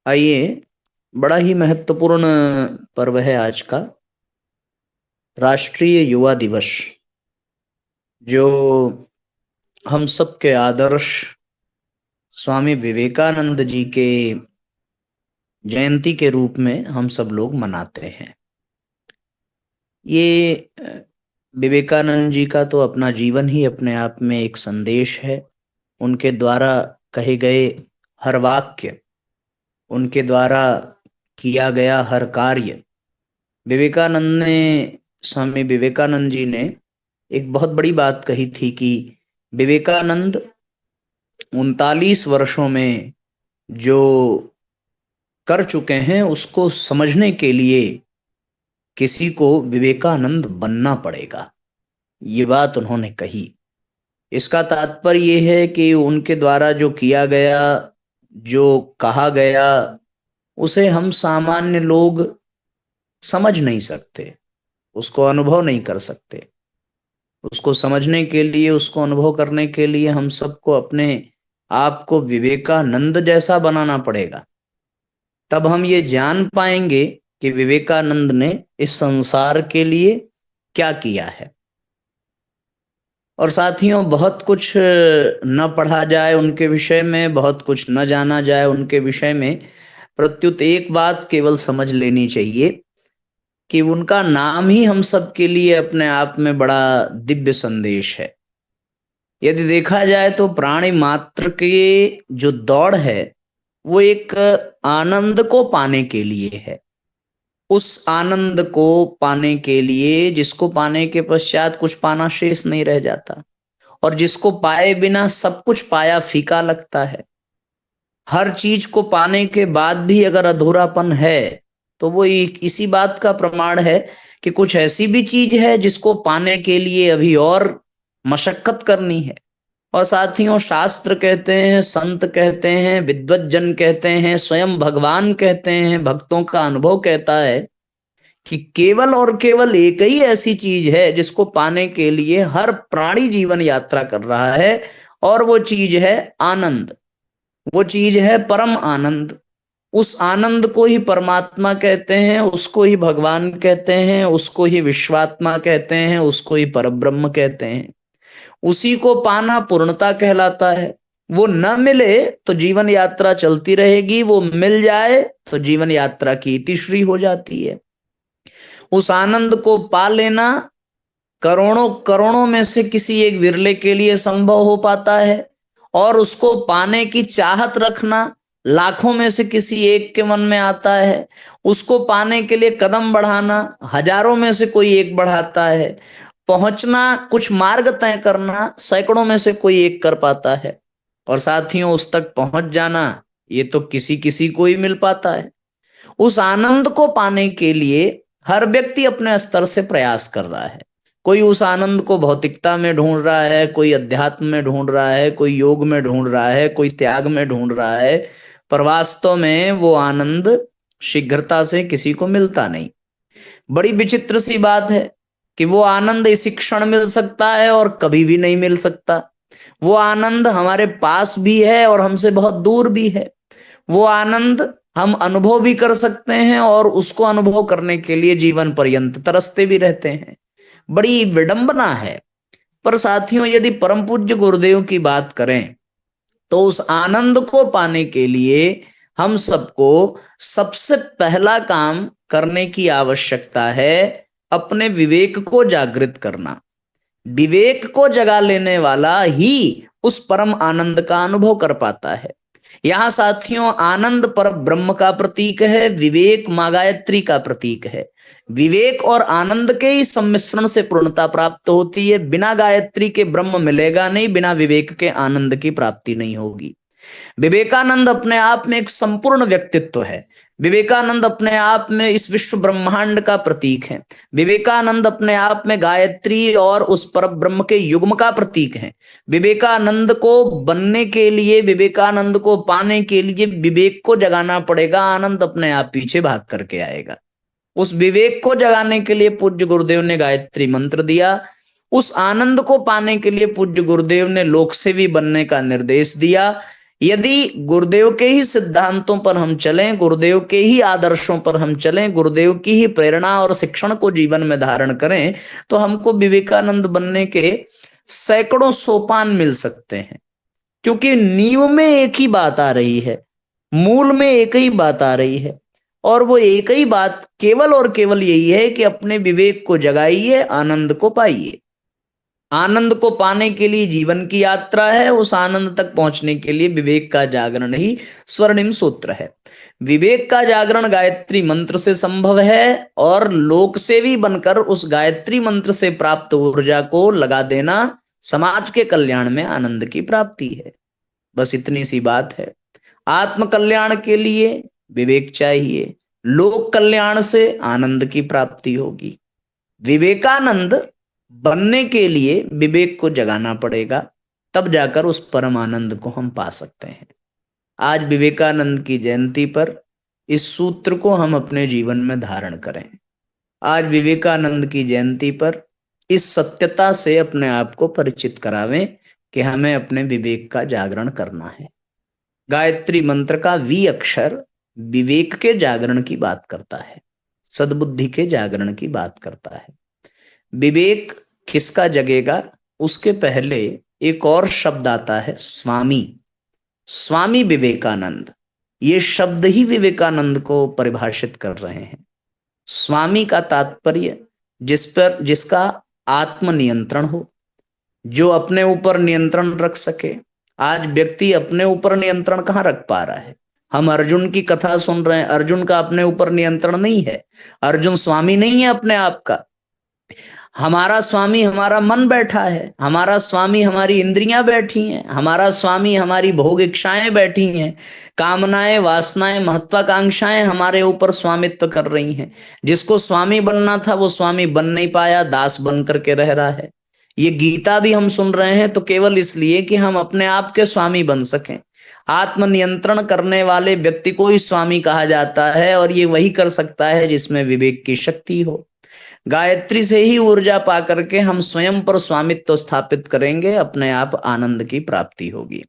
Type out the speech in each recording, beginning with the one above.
आइए, बड़ा ही महत्वपूर्ण पर्व है आज का राष्ट्रीय युवा दिवस, जो हम सब के आदर्श स्वामी विवेकानंद जी के जयंती के रूप में हम सब लोग मनाते हैं। ये विवेकानंद जी का तो अपना जीवन ही अपने आप में एक संदेश है। उनके द्वारा कहे गए हर वाक्य, उनके द्वारा किया गया हर कार्य, विवेकानंद ने स्वामी विवेकानंद जी ने एक बहुत बड़ी बात कही थी कि विवेकानंद 39 वर्षों में जो कर चुके हैं उसको समझने के लिए किसी को विवेकानंद बनना पड़ेगा। ये बात उन्होंने कही। इसका तात्पर्य ये है कि उनके द्वारा जो किया गया, जो कहा गया, उसे हम सामान्य लोग समझ नहीं सकते, उसको अनुभव नहीं कर सकते। उसको समझने के लिए, उसको अनुभव करने के लिए हम सबको अपने आप को विवेकानंद जैसा बनाना पड़ेगा। तब हम ये जान पाएंगे कि विवेकानंद ने इस संसार के लिए क्या किया है। और साथियों, बहुत कुछ न पढ़ा जाए उनके विषय में, बहुत कुछ न जाना जाए उनके विषय में, प्रत्युत एक बात केवल समझ लेनी चाहिए कि उनका नाम ही हम सब के लिए अपने आप में बड़ा दिव्य संदेश है। यदि देखा जाए तो प्राणी मात्र के जो दौड़ है वो एक आनंद को पाने के लिए है। उस आनंद को पाने के लिए, जिसको पाने के पश्चात कुछ पाना शेष नहीं रह जाता, और जिसको पाए बिना सब कुछ पाया फीका लगता है। हर चीज को पाने के बाद भी अगर अधूरापन है तो वो एक इसी बात का प्रमाण है कि कुछ ऐसी भी चीज है जिसको पाने के लिए अभी और मशक्कत करनी है। और साथियों, शास्त्र कहते हैं, संत कहते हैं, विद्वज्जन कहते हैं, स्वयं भगवान कहते हैं, भक्तों का अनुभव कहता है कि केवल और केवल एक ही ऐसी चीज है जिसको पाने के लिए हर प्राणी जीवन यात्रा कर रहा है, और वो चीज है आनंद। वो चीज है परम आनंद। उस आनंद को ही परमात्मा कहते हैं, उसको ही भगवान कहते हैं, उसको ही विश्वात्मा कहते हैं, उसको ही परब्रह्म कहते हैं। उसी को पाना पूर्णता कहलाता है। वो न मिले तो जीवन यात्रा चलती रहेगी, वो मिल जाए तो जीवन यात्रा की इतिश्री हो जाती है। उस आनंद को पा लेना करोड़ों करोड़ों में से किसी एक विरले के लिए संभव हो पाता है, और उसको पाने की चाहत रखना लाखों में से किसी एक के मन में आता है। उसको पाने के लिए कदम बढ़ाना हजारों में से कोई एक बढ़ाता है। पहुंचना, कुछ मार्ग तय करना सैकड़ों में से कोई एक कर पाता है। और साथियों, उस तक पहुंच जाना ये तो किसी किसी को ही मिल पाता है। उस आनंद को पाने के लिए हर व्यक्ति अपने स्तर से प्रयास कर रहा है। कोई उस आनंद को भौतिकता में ढूंढ रहा है, कोई अध्यात्म में ढूंढ रहा है, कोई योग में ढूंढ रहा है, कोई त्याग में ढूंढ रहा है। पर वास्तव में वो आनंद शीघ्रता से किसी को मिलता नहीं। बड़ी विचित्र सी बात है कि वो आनंद इसी क्षण मिल सकता है और कभी भी नहीं मिल सकता। वो आनंद हमारे पास भी है और हमसे बहुत दूर भी है। वो आनंद हम अनुभव भी कर सकते हैं और उसको अनुभव करने के लिए जीवन पर्यंत तरसते भी रहते हैं। बड़ी विडंबना है। पर साथियों, यदि परम पूज्य गुरुदेव की बात करें तो उस आनंद को पाने के लिए हम सबको सबसे पहला काम करने की आवश्यकता है अपने विवेक को जागृत करना। विवेक को जगा लेने वाला ही उस परम आनंद का अनुभव कर पाता है। यहाँ साथियों, आनंद पर ब्रह्म का प्रतीक है, विवेक माँ गायत्री का प्रतीक है। विवेक और आनंद के ही सम्मिश्रण से पूर्णता प्राप्त होती है। बिना गायत्री के ब्रह्म मिलेगा नहीं, बिना विवेक के आनंद की प्राप्ति नहीं होगी। विवेकानंद अपने आप में एक संपूर्ण व्यक्तित्व है। विवेकानंद अपने आप में इस विश्व ब्रह्मांड का प्रतीक है। विवेकानंद अपने आप में गायत्री और उस पर ब्रह्म के युग्म का प्रतीक है। विवेकानंद को बनने के लिए, विवेकानंद को पाने के लिए विवेक को जगाना पड़ेगा। आनंद अपने आप पीछे भाग करके आएगा। उस विवेक को जगाने के लिए पूज्य गुरुदेव ने गायत्री मंत्र दिया। उस आनंद को पाने के लिए पूज्य गुरुदेव ने लोक सेवी बनने का निर्देश दिया। यदि गुरुदेव के ही सिद्धांतों पर हम चलें, गुरुदेव के ही आदर्शों पर हम चलें, गुरुदेव की ही प्रेरणा और शिक्षण को जीवन में धारण करें, तो हमको विवेकानंद बनने के सैकड़ों सोपान मिल सकते हैं। क्योंकि नींव में एक ही बात आ रही है, मूल में एक ही बात आ रही है, और वो एक ही बात केवल और केवल यही है कि अपने विवेक को जगाइए, आनंद को पाइए। आनंद को पाने के लिए जीवन की यात्रा है, उस आनंद तक पहुंचने के लिए विवेक का जागरण ही स्वर्णिम सूत्र है। विवेक का जागरण गायत्री मंत्र से संभव है, और लोक सेवी बनकर उस गायत्री मंत्र से प्राप्त ऊर्जा को लगा देना समाज के कल्याण में आनंद की प्राप्ति है। बस इतनी सी बात है। आत्म कल्याण के लिए विवेक चाहिए, लोक कल्याण से आनंद की प्राप्ति होगी। विवेकानंद बनने के लिए विवेक को जगाना पड़ेगा, तब जाकर उस परम आनंद को हम पा सकते हैं। आज विवेकानंद की जयंती पर इस सूत्र को हम अपने जीवन में धारण करें। आज विवेकानंद की जयंती पर इस सत्यता से अपने आप को परिचित करावें कि हमें अपने विवेक का जागरण करना है। गायत्री मंत्र का वी अक्षर विवेक के जागरण की बात करता है, सद्बुद्धि के जागरण की बात करता है। विवेक किसका जगेगा, उसके पहले एक और शब्द आता है स्वामी। स्वामी विवेकानंद, ये शब्द ही विवेकानंद को परिभाषित कर रहे हैं। स्वामी का तात्पर्य जिसका आत्मनियंत्रण हो, जो अपने ऊपर नियंत्रण रख सके। आज व्यक्ति अपने ऊपर नियंत्रण कहाँ रख पा रहा है? हम अर्जुन की कथा सुन रहे हैं, अर्जुन का अपने ऊपर नियंत्रण नहीं है, अर्जुन स्वामी नहीं है अपने आप का। हमारा स्वामी हमारा मन बैठा है, हमारा स्वामी हमारी इंद्रियां बैठी हैं, हमारा स्वामी हमारी भोग इच्छाएं बैठी हैं, कामनाएं, वासनाएं, महत्वाकांक्षाएं हमारे ऊपर स्वामित्व कर रही हैं। जिसको स्वामी बनना था वो स्वामी बन नहीं पाया, दास बन करके रह रहा है। ये गीता भी हम सुन रहे हैं तो केवल इसलिए कि हम अपने आप के स्वामी बन सकें। आत्मनियंत्रण करने वाले व्यक्ति को ही स्वामी कहा जाता है, और ये वही कर सकता है जिसमें विवेक की शक्ति हो। गायत्री से ही ऊर्जा पा करके हम स्वयं पर स्वामित्व स्थापित करेंगे, अपने आप आनंद की प्राप्ति होगी।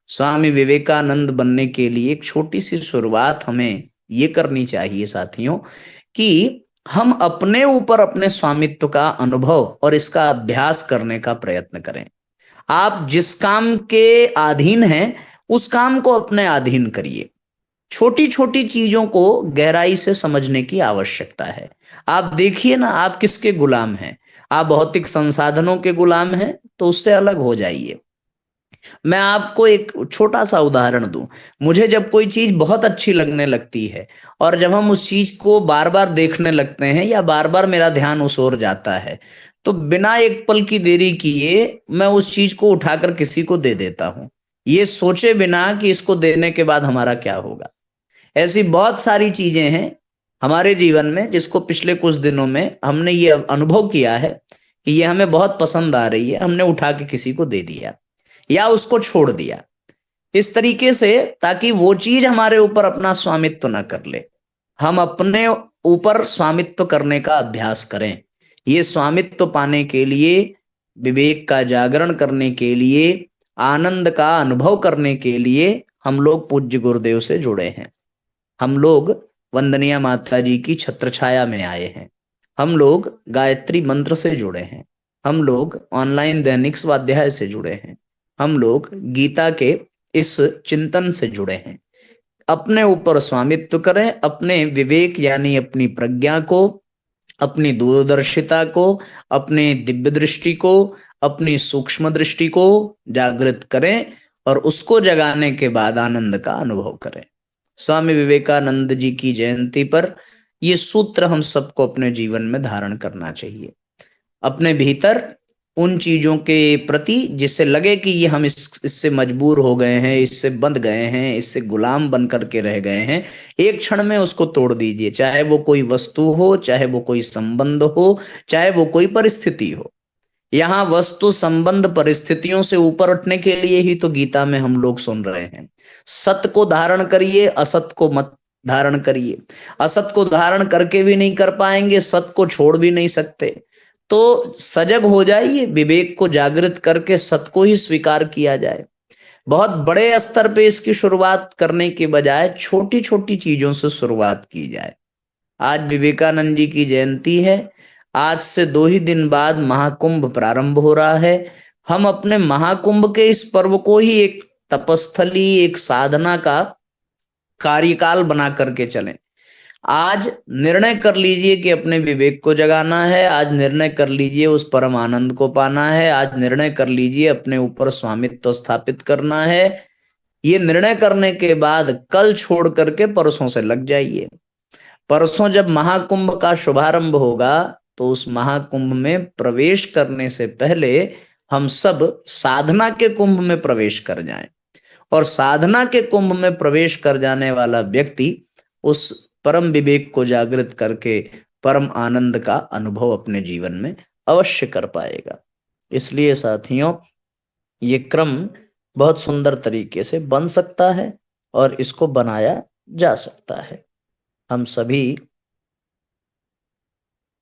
स्वामी विवेकानंद बनने के लिए एक छोटी सी शुरुआत हमें ये करनी चाहिए साथियों, कि हम अपने ऊपर अपने स्वामित्व का अनुभव और इसका अभ्यास करने का प्रयत्न करें। आप जिस काम के अधीन हैं उस काम को अपने अधीन करिए। छोटी छोटी चीजों को गहराई से समझने की आवश्यकता है। आप देखिए ना, आप किसके गुलाम हैं? आप भौतिक संसाधनों के गुलाम हैं तो उससे अलग हो जाइए। मैं आपको एक छोटा सा उदाहरण दूं। मुझे जब कोई चीज बहुत अच्छी लगने लगती है और जब हम उस चीज को बार बार देखने लगते हैं या बार बार मेरा ध्यान उस ओर जाता है, तो बिना एक पल की देरी किए मैं उस चीज को उठाकर किसी को दे देता हूं, ये सोचे बिना कि इसको देने के बाद हमारा क्या होगा। ऐसी बहुत सारी चीजें हैं हमारे जीवन में जिसको पिछले कुछ दिनों में हमने ये अनुभव किया है कि ये हमें बहुत पसंद आ रही है, हमने उठा के किसी को दे दिया या उसको छोड़ दिया, इस तरीके से ताकि वो चीज हमारे ऊपर अपना स्वामित्व न कर ले। हम अपने ऊपर स्वामित्व करने का अभ्यास करें। ये स्वामित्व पाने के लिए, विवेक का जागरण करने के लिए, आनंद का अनुभव करने के लिए हम लोग पूज्य गुरुदेव से जुड़े हैं। हम लोग वंदनीय माता जी की छत्र छाया में आए हैं। हम लोग गायत्री मंत्र से जुड़े हैं। हम लोग ऑनलाइन दैनिक स्वाध्याय से जुड़े हैं। हम लोग गीता के इस चिंतन से जुड़े हैं। अपने ऊपर स्वामित्व करें, अपने विवेक यानी अपनी प्रज्ञा को, अपनी दूरदर्शिता को, अपने दिव्य दृष्टि को, अपनी सूक्ष्म दृष्टि को जागृत करें और उसको जगाने के बाद आनंद का अनुभव करें। स्वामी विवेकानंद जी की जयंती पर ये सूत्र हम सबको अपने जीवन में धारण करना चाहिए। अपने भीतर उन चीजों के प्रति जिससे लगे कि ये हम इससे मजबूर हो गए हैं, इससे बंध गए हैं, इससे गुलाम बन करके रह गए हैं, एक क्षण में उसको तोड़ दीजिए। चाहे वो कोई वस्तु हो, चाहे वो कोई संबंध हो, चाहे वो कोई परिस्थिति हो। यहाँ वस्तु, संबंध, परिस्थितियों से ऊपर उठने के लिए ही तो गीता में हम लोग सुन रहे हैं, सत्य को धारण करिए, असत को मत धारण करिए। असत को धारण करके भी नहीं कर पाएंगे, सत्य को छोड़ भी नहीं सकते। तो सजग हो जाइए, विवेक को जागृत करके सत्य को ही स्वीकार किया जाए। बहुत बड़े स्तर पे इसकी शुरुआत करने के बजाय छोटी छोटी चीजों से शुरुआत की जाए। आज विवेकानंद जी की जयंती है। आज से 2 ही दिन बाद महाकुंभ प्रारंभ हो रहा है। हम अपने महाकुंभ के इस पर्व को ही एक तपस्थली, एक साधना का कार्यकाल बना करके चलें। आज निर्णय कर लीजिए कि अपने विवेक को जगाना है। आज निर्णय कर लीजिए उस परम आनंद को पाना है। आज निर्णय कर लीजिए अपने ऊपर स्वामित्व स्थापित करना है। ये निर्णय करने के बाद कल छोड़ करके परसों से लग जाइए। परसों जब महाकुंभ का शुभारंभ होगा तो उस महाकुंभ में प्रवेश करने से पहले हम सब साधना के कुंभ में प्रवेश कर जाएं। और साधना के कुंभ में प्रवेश कर जाने वाला व्यक्ति उस परम विवेक को जागृत करके परम आनंद का अनुभव अपने जीवन में अवश्य कर पाएगा। इसलिए साथियों, ये क्रम बहुत सुंदर तरीके से बन सकता है और इसको बनाया जा सकता है। हम सभी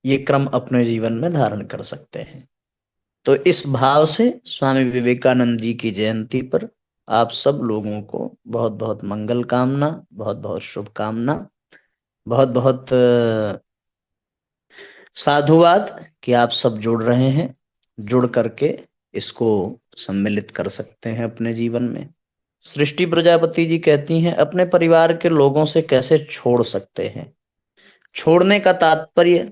ये क्रम अपने जीवन में धारण कर सकते हैं। तो इस भाव से स्वामी विवेकानंद जी की जयंती पर आप सब लोगों को बहुत बहुत मंगल कामना, बहुत बहुत शुभकामना, बहुत बहुत साधुवाद कि आप सब जुड़ रहे हैं। जुड़ करके इसको सम्मिलित कर सकते हैं अपने जीवन में। सृष्टि प्रजापति जी कहती हैं, अपने परिवार के लोगों से कैसे छोड़ सकते हैं। छोड़ने का तात्पर्य,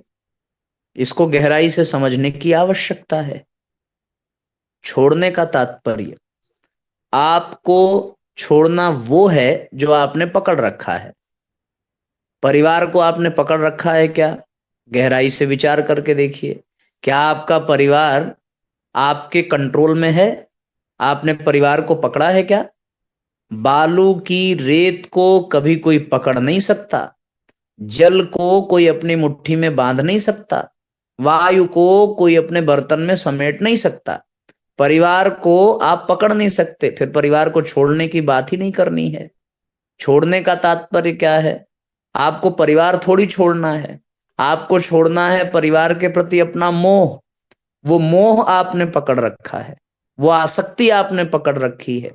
इसको गहराई से समझने की आवश्यकता है। छोड़ने का तात्पर्य, आपको छोड़ना वो है जो आपने पकड़ रखा है। परिवार को आपने पकड़ रखा है क्या? गहराई से विचार करके देखिए, क्या आपका परिवार आपके कंट्रोल में है? आपने परिवार को पकड़ा है क्या? बालू की रेत को कभी कोई पकड़ नहीं सकता, जल को कोई अपनी मुट्ठी में बांध नहीं सकता, वायु को कोई अपने बर्तन में समेट नहीं सकता। परिवार को आप पकड़ नहीं सकते, फिर परिवार को छोड़ने की बात ही नहीं करनी है। छोड़ने का तात्पर्य क्या है? आपको परिवार थोड़ी छोड़ना है, आपको छोड़ना है परिवार के प्रति अपना मोह। वो मोह आपने पकड़ रखा है, वो आसक्ति आपने पकड़ रखी है।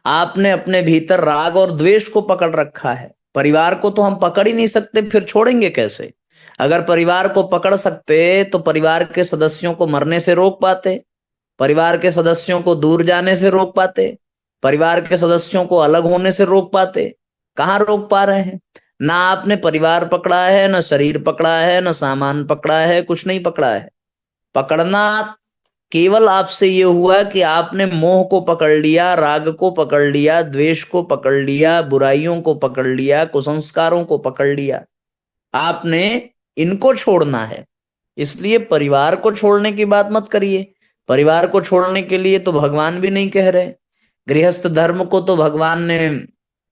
आपने अपने भीतर राग और द्वेष को पकड़ रखा है। परिवार को तो हम पकड़ ही नहीं सकते, फिर छोड़ेंगे कैसे? अगर परिवार को पकड़ सकते तो परिवार के सदस्यों को मरने से रोक पाते, परिवार के सदस्यों को दूर जाने से रोक पाते, परिवार के सदस्यों को अलग होने से रोक पाते। कहाँ रोक पा रहे हैं? ना आपने परिवार पकड़ा है, ना शरीर पकड़ा है, ना सामान पकड़ा है, कुछ नहीं पकड़ा है। पकड़ना केवल आपसे ये हुआ कि आपने मोह को पकड़ लिया, राग को पकड़ लिया, द्वेष को पकड़ लिया, बुराइयों को पकड़ लिया, कुसंस्कारों को पकड़ लिया। आपने इनको छोड़ना है। इसलिए परिवार को छोड़ने की बात मत करिए। परिवार को छोड़ने के लिए तो भगवान भी नहीं कह रहे। गृहस्थ धर्म को तो भगवान ने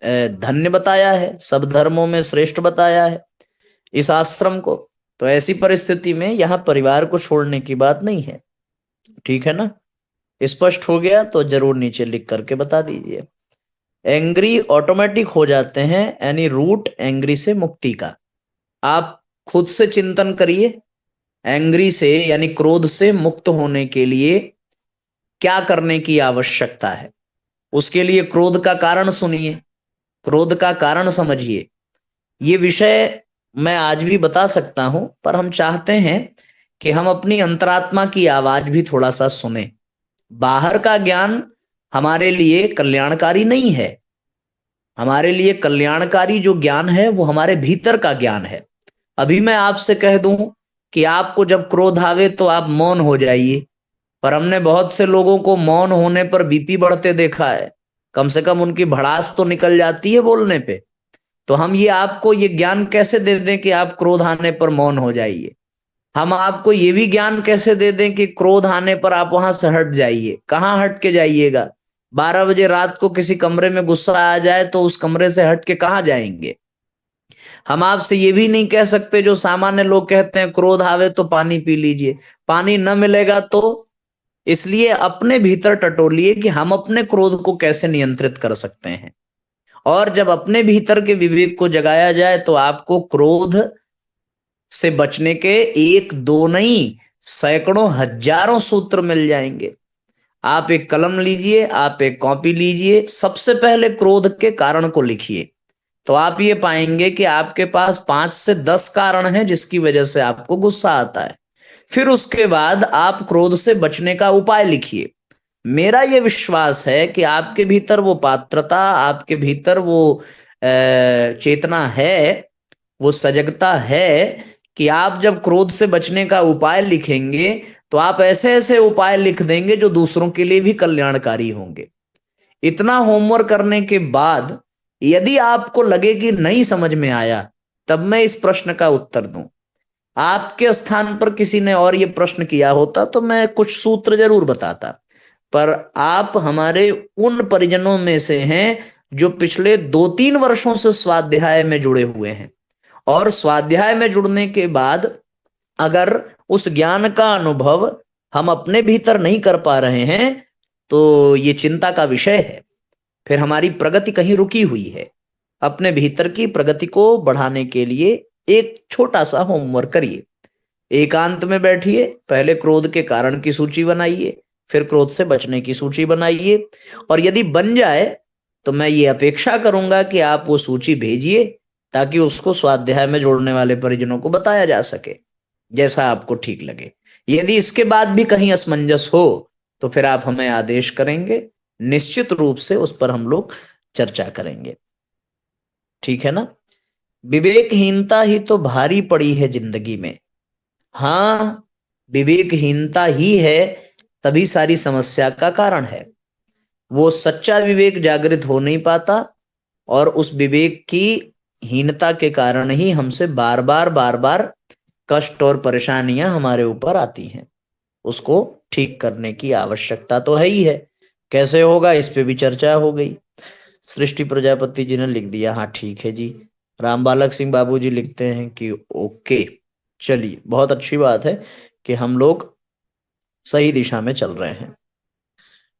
धन्य बताया है, सब धर्मों में श्रेष्ठ बताया है इस आश्रम को। तो ऐसी परिस्थिति में यहाँ परिवार को छोड़ने की बात नहीं है। ठीक है ना? स्पष्ट हो गया तो जरूर नीचे लिख करके बता दीजिए। एंग्री ऑटोमेटिक हो जाते हैं, यानी रूट एंग्री से मुक्ति का। आप खुद से चिंतन करिए, एंग्री से यानी क्रोध से मुक्त होने के लिए क्या करने की आवश्यकता है। उसके लिए क्रोध का कारण सुनिए, क्रोध का कारण समझिए। ये विषय मैं आज भी बता सकता हूं, पर हम चाहते हैं कि हम अपनी अंतरात्मा की आवाज भी थोड़ा सा सुने। बाहर का ज्ञान हमारे लिए कल्याणकारी नहीं है। हमारे लिए कल्याणकारी जो ज्ञान है वो हमारे भीतर का ज्ञान है। अभी मैं आपसे कह दूं कि आपको जब क्रोध आवे तो आप मौन हो जाइए, पर हमने बहुत से लोगों को मौन होने पर बीपी बढ़ते देखा है। कम से कम उनकी भड़ास तो निकल जाती है बोलने पे। तो हम ये आपको ये ज्ञान कैसे दे दें कि आप क्रोध आने पर मौन हो जाइए? हम आपको ये भी ज्ञान कैसे दे दें कि क्रोध आने पर आप वहां से हट जाइए? कहाँ हट के जाइएगा? 12 बजे रात को किसी कमरे में गुस्सा आ जाए तो उस कमरे से हट के कहाँ जाएंगे? हम आपसे ये भी नहीं कह सकते जो सामान्य लोग कहते हैं, क्रोध आवे तो पानी पी लीजिए। पानी न मिलेगा तो? इसलिए अपने भीतर टटोलिए कि हम अपने क्रोध को कैसे नियंत्रित कर सकते हैं। और जब अपने भीतर के विवेक को जगाया जाए तो आपको क्रोध से बचने के एक दो नहीं, सैकड़ों हजारों सूत्र मिल जाएंगे। आप एक कलम लीजिए, आप एक कॉपी लीजिए, सबसे पहले क्रोध के कारण को लिखिए। तो आप ये पाएंगे कि आपके पास 5 से 10 कारण हैं जिसकी वजह से आपको गुस्सा आता है। फिर उसके बाद आप क्रोध से बचने का उपाय लिखिए। मेरा ये विश्वास है कि आपके भीतर वो पात्रता, आपके भीतर वो चेतना है, वो सजगता है कि आप जब क्रोध से बचने का उपाय लिखेंगे तो आप ऐसे ऐसे उपाय लिख देंगे जो दूसरों के लिए भी कल्याणकारी होंगे। इतना होमवर्क करने के बाद यदि आपको लगे कि नहीं समझ में आया, तब मैं इस प्रश्न का उत्तर दूं। आपके स्थान पर किसी ने और ये प्रश्न किया होता तो मैं कुछ सूत्र जरूर बताता, पर आप हमारे उन परिजनों में से हैं जो पिछले 2-3 वर्षों से स्वाध्याय में जुड़े हुए हैं। और स्वाध्याय में जुड़ने के बाद अगर उस ज्ञान का अनुभव हम अपने भीतर नहीं कर पा रहे हैं तो ये चिंता का विषय है। फिर हमारी प्रगति कहीं रुकी हुई है। अपने भीतर की प्रगति को बढ़ाने के लिए एक छोटा सा होमवर्क करिए। एकांत में बैठिए, पहले क्रोध के कारण की सूची बनाइए, फिर क्रोध से बचने की सूची बनाइए। और यदि बन जाए तो मैं ये अपेक्षा करूंगा कि आप वो सूची भेजिए ताकि उसको स्वाध्याय में जोड़ने वाले परिजनों को बताया जा सके, जैसा आपको ठीक लगे। यदि इसके बाद भी कहीं असमंजस हो तो फिर आप हमें आदेश करेंगे, निश्चित रूप से उस पर हम लोग चर्चा करेंगे। ठीक है ना? विवेकहीनता ही तो भारी पड़ी है जिंदगी में। हाँ, विवेकहीनता ही है, तभी सारी समस्या का कारण है। वो सच्चा विवेक जागृत हो नहीं पाता और उस विवेक की हीनता के कारण ही हमसे बार बार कष्ट और परेशानियां हमारे ऊपर आती हैं। उसको ठीक करने की आवश्यकता तो है ही है। कैसे होगा, इस पे भी चर्चा हो गई। सृष्टि प्रजापति जी ने लिख दिया, हाँ ठीक है जी। राम बालक सिंह बाबू जी लिखते हैं कि ओके। चलिए, बहुत अच्छी बात है कि हम लोग सही दिशा में चल रहे हैं।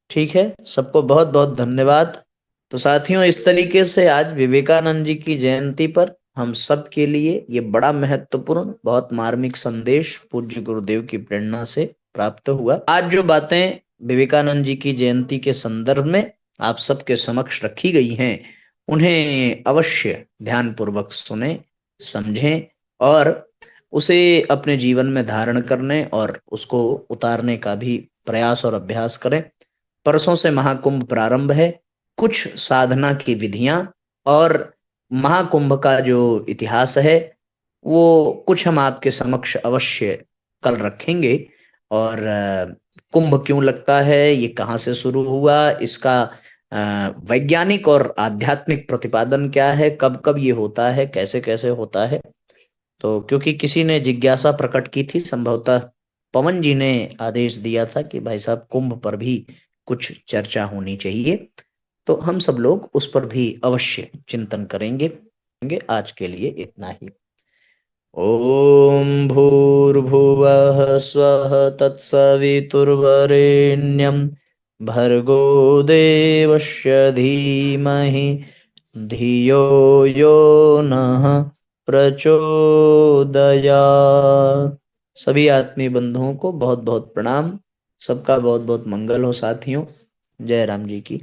ठीक है, सबको बहुत बहुत धन्यवाद। तो साथियों, इस तरीके से आज विवेकानंद जी की जयंती पर हम सब के लिए ये बड़ा महत्वपूर्ण, बहुत मार्मिक संदेश पूज्य गुरुदेव की प्रेरणा से प्राप्त हुआ। आज जो बातें विवेकानंद जी की जयंती के संदर्भ में आप सबके समक्ष रखी गई हैं, उन्हें अवश्य ध्यानपूर्वक सुने, समझें और उसे अपने जीवन में धारण करने और उसको उतारने का भी प्रयास और अभ्यास करें। परसों से महाकुंभ प्रारंभ है। कुछ साधना की विधियां और महाकुंभ का जो इतिहास है वो कुछ हम आपके समक्ष अवश्य कल रखेंगे। और कुंभ क्यों लगता है, ये कहाँ से शुरू हुआ, इसका वैज्ञानिक और आध्यात्मिक प्रतिपादन क्या है, कब कब ये होता है, कैसे कैसे होता है। तो क्योंकि किसी ने जिज्ञासा प्रकट की थी, संभवतः पवन जी ने आदेश दिया था कि भाई साहब कुंभ पर भी कुछ चर्चा होनी चाहिए, तो हम सब लोग उस पर भी अवश्य चिंतन करेंगे। आज के लिए इतना ही। ओम भूर्भुवः स्वः तत्सवितुर्वरेण्यं भर्गो देवस्य धीमहि धियो यो नः प्रचोदयात्। सभी आत्मीय बंधुओं को बहुत बहुत प्रणाम। सबका बहुत बहुत मंगल हो साथियों। जय राम जी की।